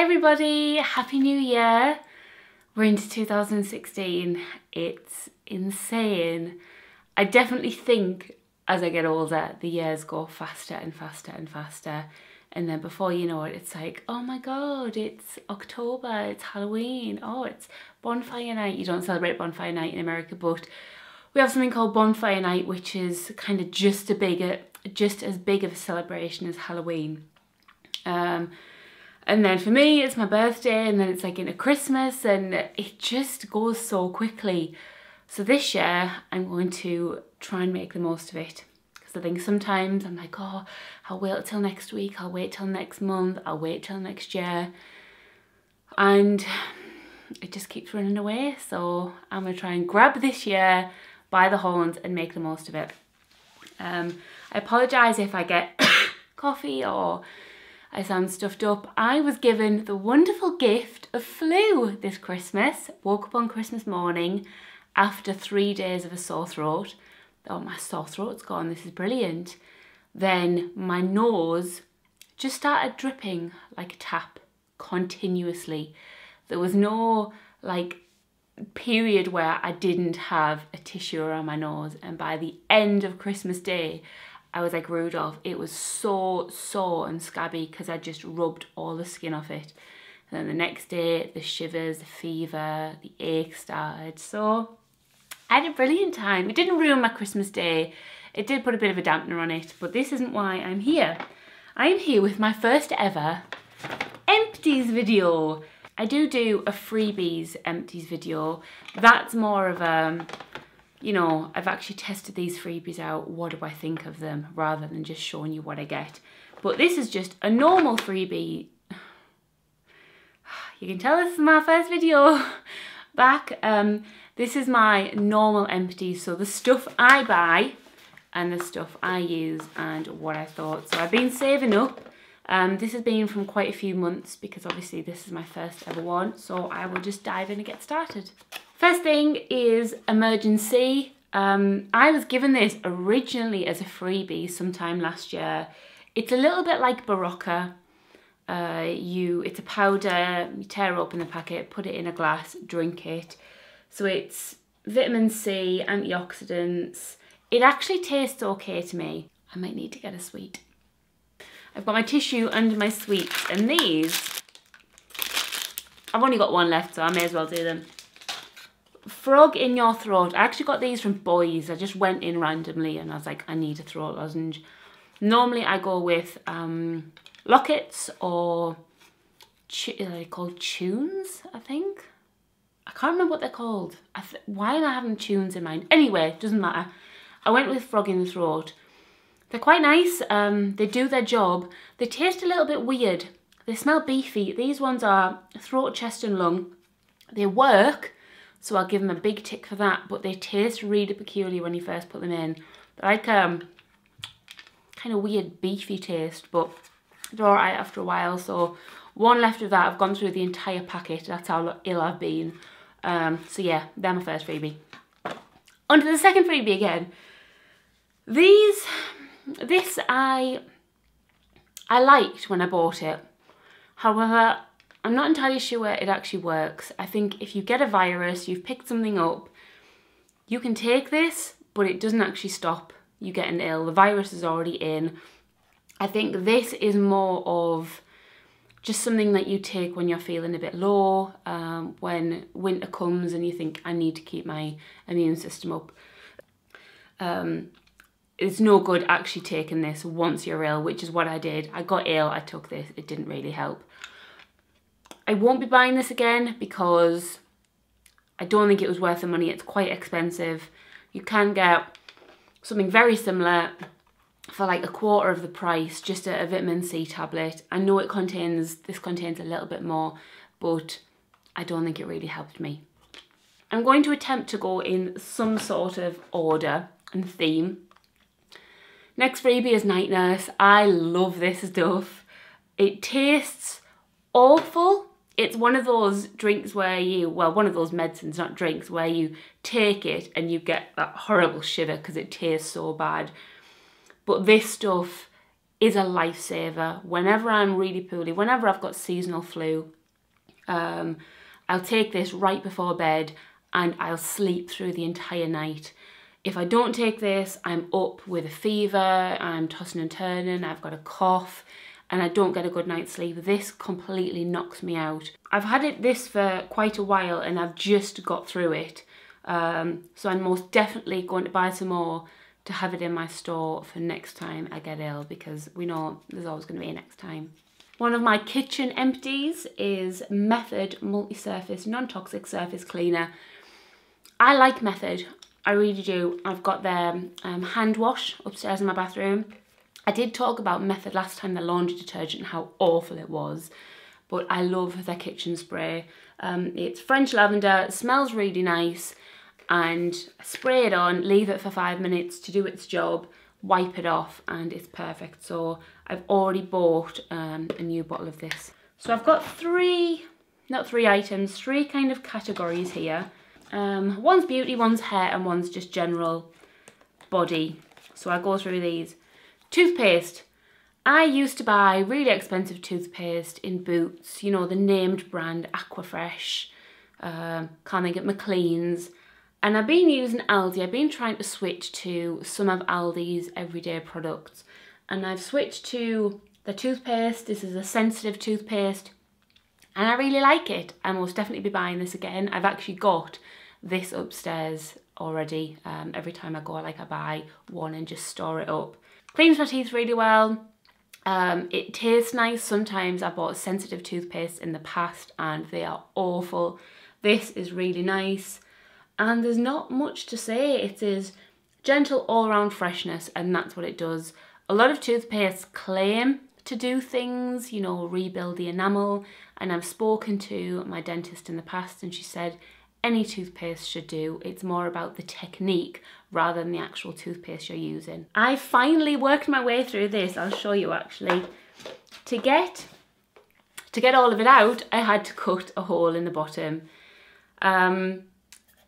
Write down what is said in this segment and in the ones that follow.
everybody, Happy New Year. We're into 2016. It's insane. I definitely think as I get older, the years go faster and faster and faster. And then before you know it, it's like, oh my God, it's October, it's Halloween. Oh, it's bonfire night. You don't celebrate bonfire night in America, but we have something called bonfire night, which is kind of just as big of a celebration as Halloween. And then for me, it's my birthday, and then it's like into Christmas, and it just goes so quickly. So this year, I'm going to try and make the most of it. Because I think sometimes I'm like, oh, I'll wait till next week, I'll wait till next month, I'll wait till next year. And it just keeps running away. So I'm going to try and grab this year by the horns and make the most of it. I apologise if I get coffee or I sound stuffed up. I was given the wonderful gift of flu this Christmas. Woke up on Christmas morning after 3 days of a sore throat. Oh, my sore throat's gone, this is brilliant. Then my nose just started dripping like a tap continuously. There was no like period where I didn't have a tissue around my nose, and by the end of Christmas Day, I was like Rudolph. It was so sore and scabby because I just rubbed all the skin off it. And then the next day, the shivers, the fever, the ache started. So I had a brilliant time. It didn't ruin my Christmas Day. It did put a bit of a dampener on it, but this isn't why I'm here. I'm here with my first ever Empties video. I do a freebies Empties video. That's more of a, you know, I've actually tested these freebies out. What do I think of them? Rather than just showing you what I get. But this is just a normal freebie. You can tell this is my first video back. This is my normal Empties. So the stuff I buy and the stuff I use and what I thought. So I've been saving up. This has been from quite a few months because obviously this is my first ever one. So I will just dive in and get started. First thing is emergency. I was given this originally as a freebie sometime last year. It's a little bit like Barocca. It's a powder, you tear open the packet, put it in a glass, drink it. So it's vitamin C, antioxidants. It actually tastes okay to me. I might need to get a sweet. I've got my tissue under my sweets, and these, I've only got one left, so I may as well do them. Frog in your throat. I actually got these from Boys. I just went in randomly and I was like, I need a throat lozenge. Normally I go with lockets or are they called tunes, I think? I can't remember what they're called. Why am I having tunes in mind? Anyway, doesn't matter. I went with frog in the throat. They're quite nice. They do their job. They taste a little bit weird. They smell beefy. These ones are throat, chest and lung. They work. So I'll give them a big tick for that, but they taste really peculiar when you first put them in. They're like kind of weird beefy taste, but they're all right after a while. So one left of that. I've gone through the entire packet. That's how ill I've been. So yeah, they're my first freebie. On to the second freebie again. This I liked when I bought it. However, I'm not entirely sure it actually works. I think if you get a virus, you've picked something up, you can take this, but it doesn't actually stop you getting ill. The virus is already in. I think this is more of just something that you take when you're feeling a bit low, when winter comes and you think, I need to keep my immune system up. It's no good actually taking this once you're ill, which is what I did. I got ill, I took this, it didn't really help. I won't be buying this again because I don't think it was worth the money. It's quite expensive. You can get something very similar for like a quarter of the price, just a vitamin C tablet. I know this contains a little bit more, but I don't think it really helped me. I'm going to attempt to go in some sort of order and theme. Next freebie is Night Nurse. I love this stuff. It tastes awful. It's one of those drinks where one of those medicines, not drinks, where you take it and you get that horrible shiver because it tastes so bad. But this stuff is a lifesaver. Whenever I'm really poorly, whenever I've got seasonal flu, I'll take this right before bed and I'll sleep through the entire night. If I don't take this, I'm up with a fever, I'm tossing and turning, I've got a cough, and I don't get a good night's sleep. This completely knocks me out. I've had this for quite a while and I've just got through it. So I'm most definitely going to buy some more to have it in my store for next time I get ill, because we know there's always going to be a next time. One of my kitchen empties is Method Multi-Surface Non-Toxic Surface Cleaner. I like Method, I really do. I've got their hand wash upstairs in my bathroom. I did talk about Method last time, their laundry detergent, and how awful it was, but I love their kitchen spray. It's French lavender, it smells really nice, and spray it on, leave it for 5 minutes to do its job, wipe it off, and it's perfect. So I've already bought a new bottle of this. So I've got three kind of categories here. One's beauty, one's hair, and one's just general body. So I'll go through these. Toothpaste. I used to buy really expensive toothpaste in Boots, you know, the named brand, Aquafresh, can't think of McLean's. And I've been using Aldi. I've been trying to switch to some of Aldi's everyday products. And I've switched to the toothpaste. This is a sensitive toothpaste. And I really like it. I most definitely be buying this again. I've actually got this upstairs already. Every time I go, I buy one and just store it up. Cleans my teeth really well. It tastes nice. Sometimes I bought sensitive toothpaste in the past and they are awful. This is really nice. And there's not much to say. It is gentle all-round freshness, and that's what it does. A lot of toothpastes claim to do things, you know, rebuild the enamel, and I've spoken to my dentist in the past and she said any toothpaste should do. It's more about the technique rather than the actual toothpaste you're using. I finally worked my way through this. I'll show you actually. To get all of it out, I had to cut a hole in the bottom.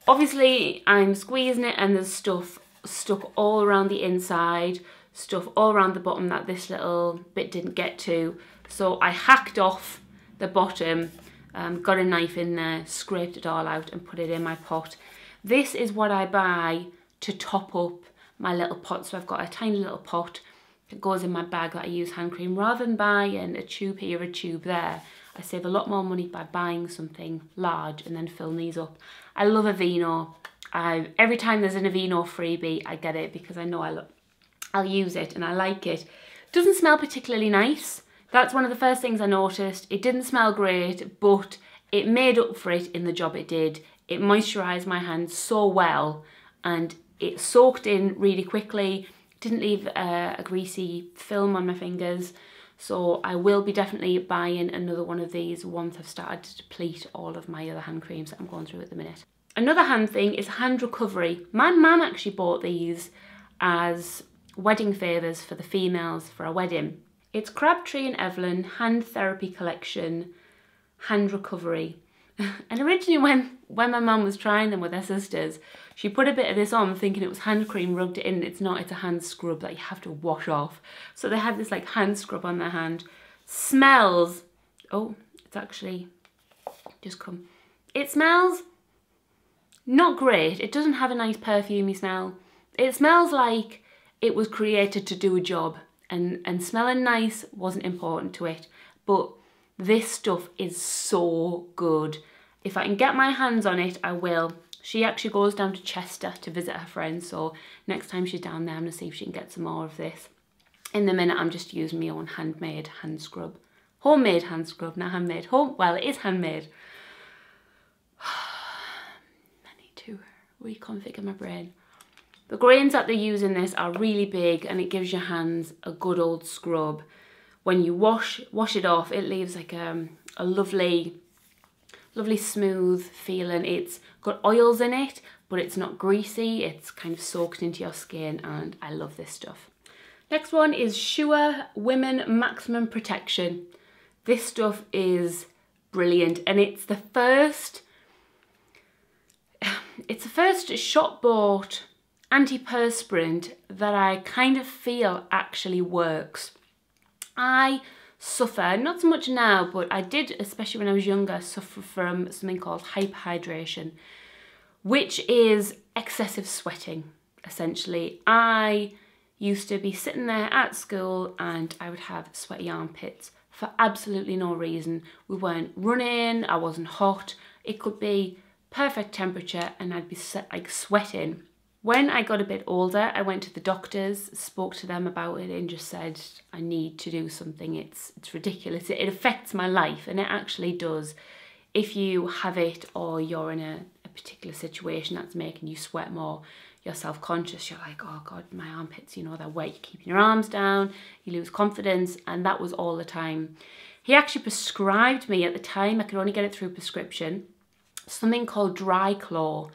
Obviously, I'm squeezing it and there's stuff stuck all around the inside, stuff all around the bottom that this little bit didn't get to. So I hacked off the bottom, got a knife in there, scraped it all out and put it in my pot. This is what I buy to top up my little pot. So I've got a tiny little pot that goes in my bag that I use hand cream. Rather than buying a tube here, a tube there, I save a lot more money by buying something large and then filling these up. I love Aveeno. Every time there's an Aveeno freebie, I get it because I know I'll use it and I like it. It doesn't smell particularly nice. That's one of the first things I noticed. It didn't smell great, but it made up for it in the job it did. It moisturised my hands so well and it soaked in really quickly. Didn't leave a greasy film on my fingers. So I will be definitely buying another one of these once I've started to deplete all of my other hand creams that I'm going through at the minute. Another hand thing is hand recovery. My mum actually bought these as wedding favours for the females for a wedding. It's Crabtree and Evelyn Hand Therapy Collection Hand Recovery. And originally when my mum was trying them with her sisters, she put a bit of this on thinking it was hand cream, rubbed it in. It's not, it's a hand scrub that you have to wash off. So they had this like hand scrub on their hand. Smells, oh, it's actually just come. It smells not great. It doesn't have a nice perfumey smell. It smells like it was created to do a job, and smelling nice wasn't important to it. But this stuff is so good. If I can get my hands on it, I will. She actually goes down to Chester to visit her friends, so next time she's down there, I'm gonna see if she can get some more of this. In the minute, I'm just using my own handmade hand scrub. Homemade hand scrub, not handmade. Well, it is handmade. I need to reconfigure my brain. The grains that they use in this are really big and it gives your hands a good old scrub. When you wash it off, it leaves like a lovely smooth feeling. It's got oils in it, but it's not greasy. It's kind of soaked into your skin and I love this stuff. Next one is Sure Women Maximum Protection. This stuff is brilliant and it's the first shop bought anti-perspirant that I kind of feel actually works. I suffer, not so much now, but I did, especially when I was younger, suffer from something called hyperhydration, which is excessive sweating, essentially. I used to be sitting there at school and I would have sweaty armpits for absolutely no reason. We weren't running, I wasn't hot. It could be perfect temperature and I'd be like sweating. When I got a bit older, I went to the doctors, spoke to them about it and just said, I need to do something. It's ridiculous. It affects my life, and it actually does. If you have it or you're in a particular situation that's making you sweat more, you're self-conscious, you're like, oh God, my armpits, you know, they're wet, you're keeping your arms down, you lose confidence, and that was all the time. He actually prescribed me at the time, I could only get it through prescription, something called Dry Claw.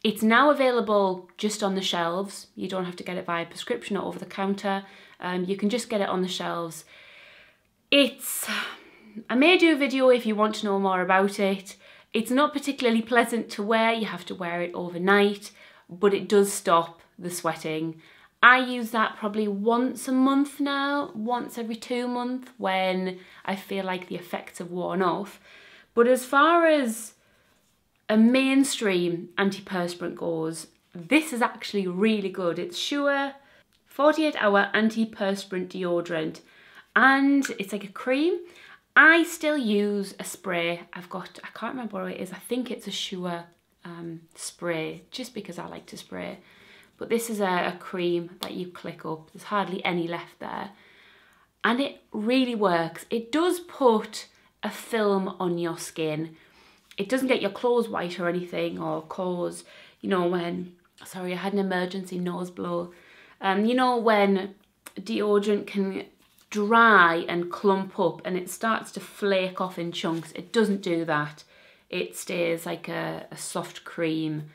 It's now available just on the shelves. You don't have to get it via prescription or over the counter. You can just get it on the shelves. I may do a video if you want to know more about it. It's not particularly pleasant to wear. You have to wear it overnight, but it does stop the sweating. I use that probably once a month now, once every 2 months when I feel like the effects have worn off. But as far as a mainstream antiperspirant goes, this is actually really good. It's Sure 48-hour antiperspirant deodorant, and it's like a cream. I still use a spray. I can't remember what it is. I think it's a Sure spray, just because I like to spray. But this is a cream that you click up. There's hardly any left there. And it really works. It does put a film on your skin. It doesn't get your clothes white or anything, or cause, you know, when, sorry, I had an emergency nose blow. You know, when deodorant can dry and clump up and it starts to flake off in chunks, it doesn't do that. It stays like a soft cream,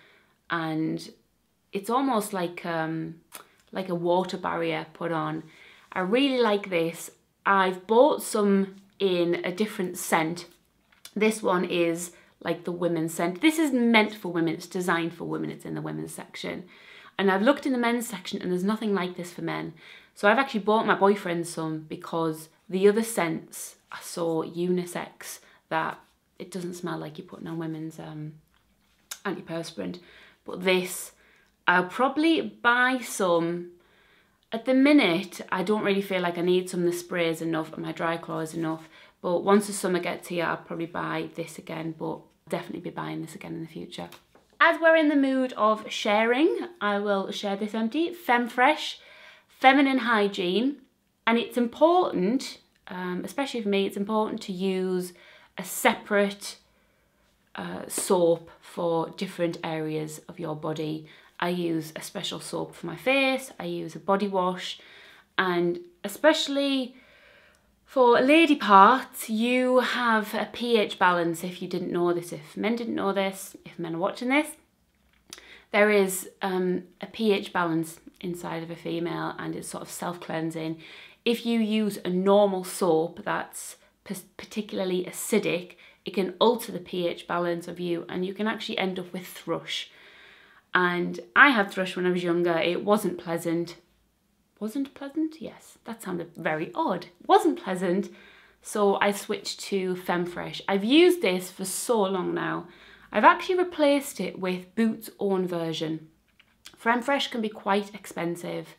and it's almost like a water barrier put on. I really like this. I've bought some in a different scent. This one is like the women's scent. This is meant for women, it's designed for women, it's in the women's section. And I've looked in the men's section and there's nothing like this for men. So I've actually bought my boyfriend some because the other scents are so unisex that it doesn't smell like you're putting on women's antiperspirant. But this, I'll probably buy some. At the minute, I don't really feel like I need some. The spray is enough and my Dry Claw is enough. But once the summer gets here, I'll probably buy this again, but I'll definitely be buying this again in the future. As we're in the mood of sharing, I will share this empty. FemFresh, Feminine Hygiene. And it's important, especially for me, it's important to use a separate soap for different areas of your body. I use a special soap for my face, I use a body wash, and especially for lady parts, you have a pH balance. If you didn't know this, if men didn't know this, if men are watching this, there is a pH balance inside of a female, and it's sort of self-cleansing. If you use a normal soap that's particularly acidic, it can alter the pH balance of you, and you can actually end up with thrush. And I had thrush when I was younger. It wasn't pleasant. Wasn't pleasant? Yes, that sounded very odd. Wasn't pleasant. So I switched to FemFresh. I've used this for so long now. I've actually replaced it with Boots' own version. FemFresh can be quite expensive.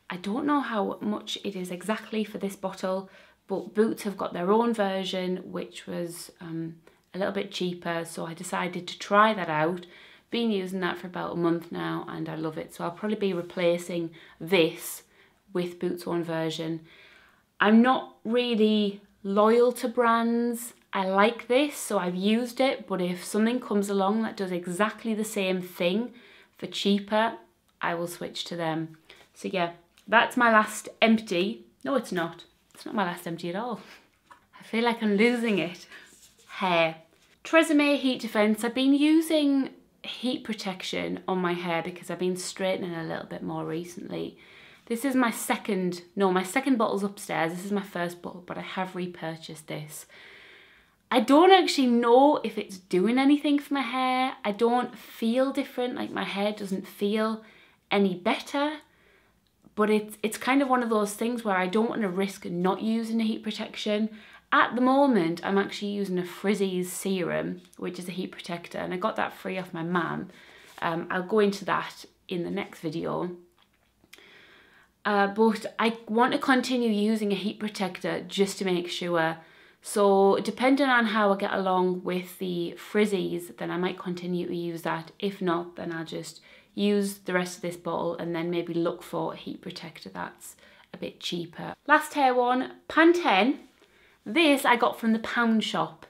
I don't know how much it is exactly for this bottle, but Boots have got their own version, which was a little bit cheaper. So I decided to try that out. Been using that for about a month now and I love it. So I'll probably be replacing this with Boots' own version. I'm not really loyal to brands. I like this, so I've used it, but if something comes along that does exactly the same thing for cheaper, I will switch to them. So yeah, that's my last empty. No, it's not. It's not my last empty at all. I feel like I'm losing it. Hair. Tresemme Heat Defense. I've been using heat protection on my hair because I've been straightening a little bit more recently. This is my second bottle's upstairs. This is my first bottle, but I have repurchased this. I don't actually know if it's doing anything for my hair. I don't feel different, like my hair doesn't feel any better, but it's kind of one of those things where I don't want to risk not using a heat protection. At the moment, I'm actually using a Frizzy's serum, which is a heat protector, and I got that free off my mum. I'll go into that in the next video. But I want to continue using a heat protector just to make sure. So depending on how I get along with the Frizzies, then I might continue to use that. If not, then I'll just use the rest of this bottle and then maybe look for a heat protector that's a bit cheaper. Last hair one, Pantene. This I got from the pound shop.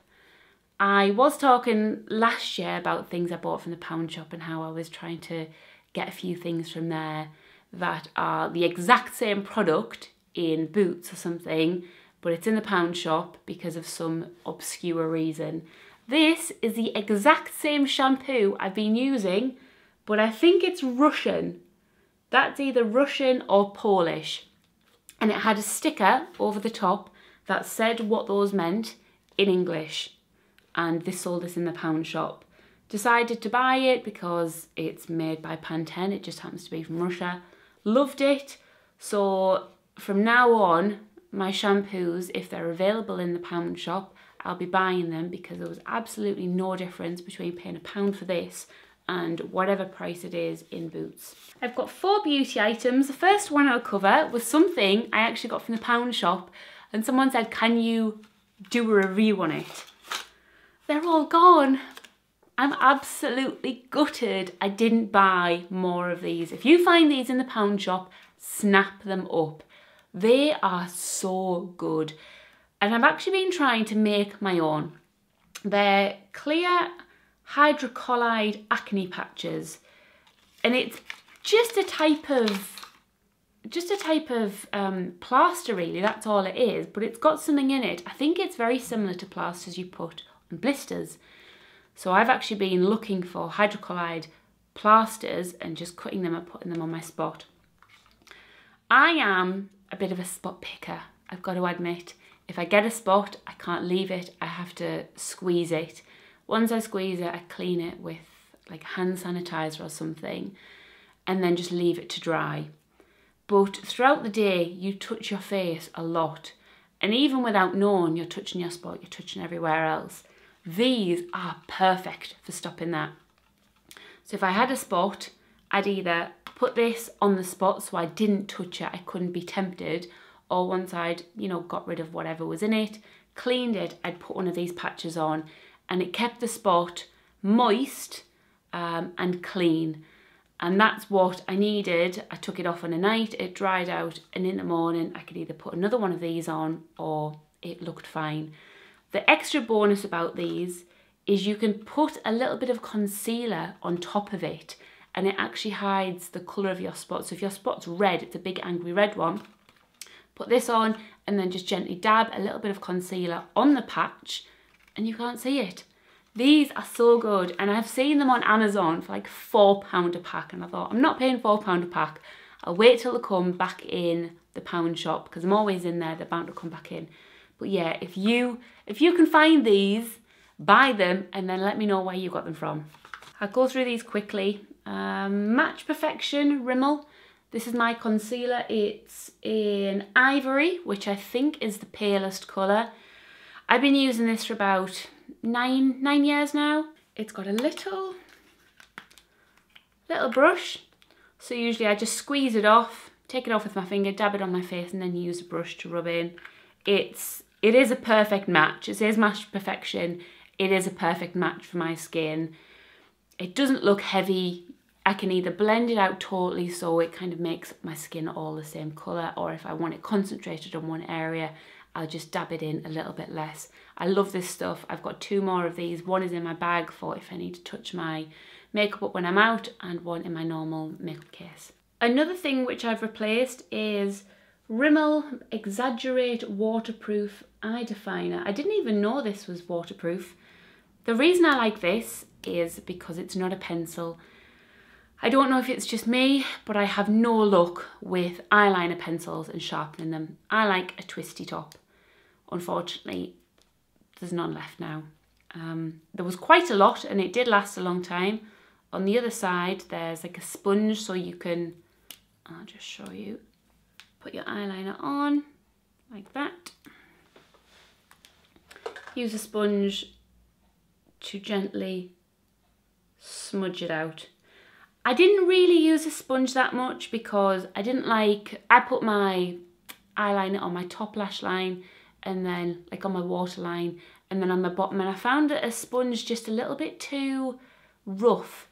I was talking last year about things I bought from the pound shop and how I was trying to get a few things from there that are the exact same product in Boots or something, but it's in the pound shop because of some obscure reason. This is the exact same shampoo I've been using, but I think it's Russian. That's either Russian or Polish. And it had a sticker over the top that said what those meant in English. And they sold this in the pound shop. Decided to buy it because it's made by Pantene. It just happens to be from Russia. Loved it. So from now on, my shampoos, if they're available in the pound shop, I'll be buying them because there was absolutely no difference between paying £1 for this and whatever price it is in Boots. I've got 4 beauty items. The first one I'll cover was something I actually got from the pound shop, and someone said, can you do a review on it? They're all gone. I'm absolutely gutted I didn't buy more of these. If you find these in the pound shop, snap them up. They are so good. And I've actually been trying to make my own. They're clear hydrocolloid acne patches. And it's just a type of plaster really, that's all it is. But it's got something in it. I think it's very similar to plasters you put on blisters. So I've actually been looking for hydrocolloid plasters and just cutting them and putting them on my spot. I am a bit of a spot picker, I've got to admit. If I get a spot, I can't leave it, I have to squeeze it. Once I squeeze it, I clean it with like hand sanitizer or something and then just leave it to dry. But throughout the day, you touch your face a lot. And even without knowing you're touching your spot, you're touching everywhere else. These are perfect for stopping that. So if I had a spot, I'd either put this on the spot so I didn't touch it, I couldn't be tempted, or once I'd, you know, got rid of whatever was in it, cleaned it, I'd put one of these patches on and it kept the spot moist and clean. And that's what I needed. I took it off on a night, it dried out, and in the morning I could either put another one of these on or it looked fine. The extra bonus about these is you can put a little bit of concealer on top of it and it actually hides the colour of your spot. So if your spot's red, it's a big angry red one, put this on and then just gently dab a little bit of concealer on the patch and you can't see it. These are so good, and I've seen them on Amazon for like £4 a pack, and I thought, I'm not paying £4 a pack. I'll wait till they come back in the pound shop because I'm always in there, they're bound to come back in. But yeah, if you can find these, buy them and then let me know where you got them from. I'll go through these quickly. Match Perfection Rimmel. This is my concealer. It's in Ivory, which I think is the palest colour. I've been using this for about nine years now. It's got a little brush. So usually I just squeeze it off, take it off with my finger, dab it on my face and then use a brush to rub in. It is a perfect match. It says Match Perfection. It is a perfect match for my skin. It doesn't look heavy. I can either blend it out totally so it kind of makes my skin all the same colour, or if I want it concentrated on one area, I'll just dab it in a little bit less. I love this stuff. I've got 2 more of these. One is in my bag for if I need to touch my makeup up when I'm out, and one in my normal makeup case. Another thing which I've replaced is Rimmel Exaggerate Waterproof Eye Definer. I didn't even know this was waterproof. The reason I like this is because it's not a pencil. I don't know if it's just me, but I have no luck with eyeliner pencils and sharpening them. I like a twisty top. Unfortunately, there's none left now. There was quite a lot and it did last a long time. On the other side, there's like a sponge so you can, I'll just show you. Put your eyeliner on like that. Use a sponge to gently smudge it out. I didn't really use a sponge that much because I put my eyeliner on my top lash line and then like on my waterline and then on my bottom, and I found that a sponge just a little bit too rough.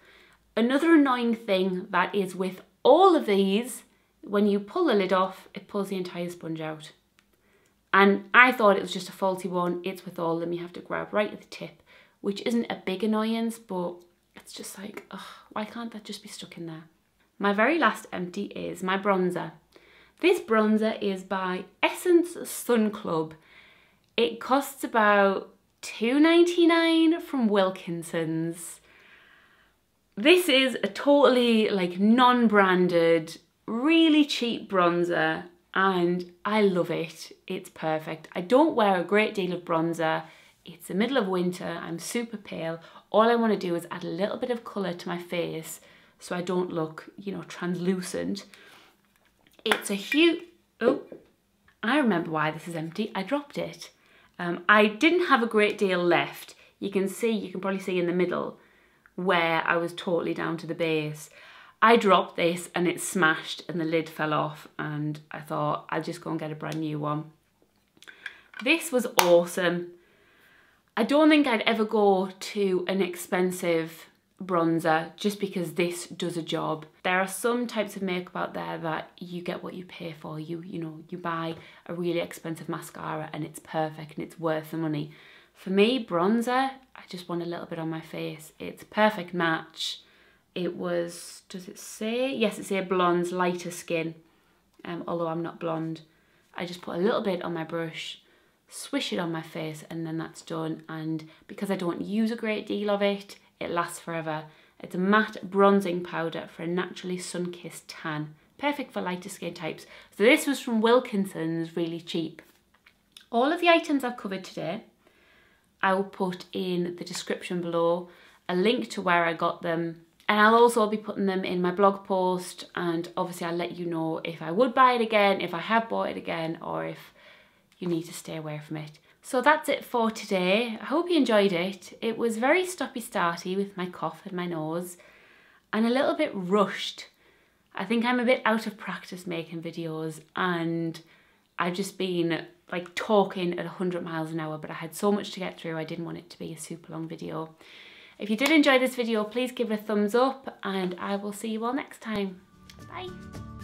Another annoying thing that is with all of these, when you pull the lid off, it pulls the entire sponge out. And I thought it was just a faulty one. It's with all of them, you have to grab right at the tip, which isn't a big annoyance, but it's just like, ugh, why can't that just be stuck in there? My very last empty is my bronzer. This bronzer is by Essence Sun Club. It costs about $2.99 from Wilkinson's. This is a totally like non-branded, really cheap bronzer and I love it. It's perfect. I don't wear a great deal of bronzer. It's the middle of winter, I'm super pale. All I want to do is add a little bit of colour to my face so I don't look, you know, translucent. It's a huge, oh, I remember why this is empty. I dropped it. I didn't have a great deal left. You can probably see in the middle where I was totally down to the base. I dropped this and it smashed and the lid fell off and I thought I'll just go and get a brand new one. This was awesome. I don't think I'd ever go to an expensive bronzer just because this does a job. There are some types of makeup out there that you get what you pay for. You know, you buy a really expensive mascara and it's perfect and it's worth the money. For me, bronzer, I just want a little bit on my face. It's a perfect match. It was, does it say? Yes, it says blondes, lighter skin. Although I'm not blonde. I just put a little bit on my brush, swish it on my face, and then that's done. And because I don't use a great deal of it, it lasts forever. It's a matte bronzing powder for a naturally sun-kissed tan. Perfect for lighter skin types. So this was from Wilkinson's, really cheap. All of the items I've covered today, I will put in the description below, a link to where I got them, and I'll also be putting them in my blog post, and obviously I'll let you know if I would buy it again, if I have bought it again, or if you need to stay away from it. So that's it for today. I hope you enjoyed it. It was very stoppy-starty with my cough and my nose, and a little bit rushed. I think I'm a bit out of practice making videos, and I've just been like talking at 100 miles an hour, but I had so much to get through, I didn't want it to be a super long video. If you did enjoy this video, please give it a thumbs up, and I will see you all next time. Bye.